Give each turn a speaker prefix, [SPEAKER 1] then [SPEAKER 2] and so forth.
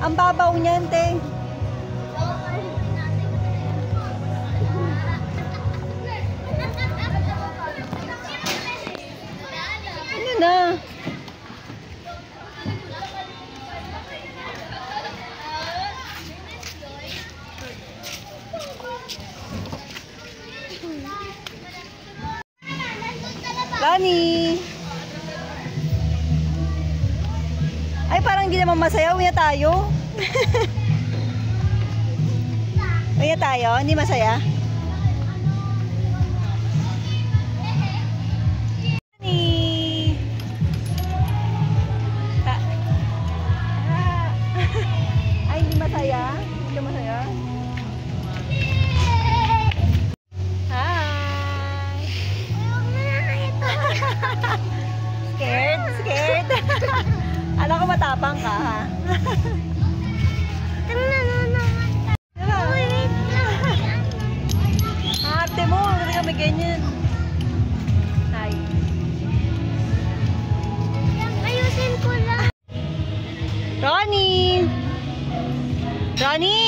[SPEAKER 1] Ang babaw niyan, te. Ano na? Lani! Ay, parang hindi naman masaya. Uwi na tayo. Uwi na tayo? Hindi masaya? Lani! Ay, hindi masaya? Hindi masaya? Scared? Scared? Alam ko matapang ka, ha? Ate mo, hindi kami ganyan. Ay. Ayusin ko lang. Ronnie! Ronnie!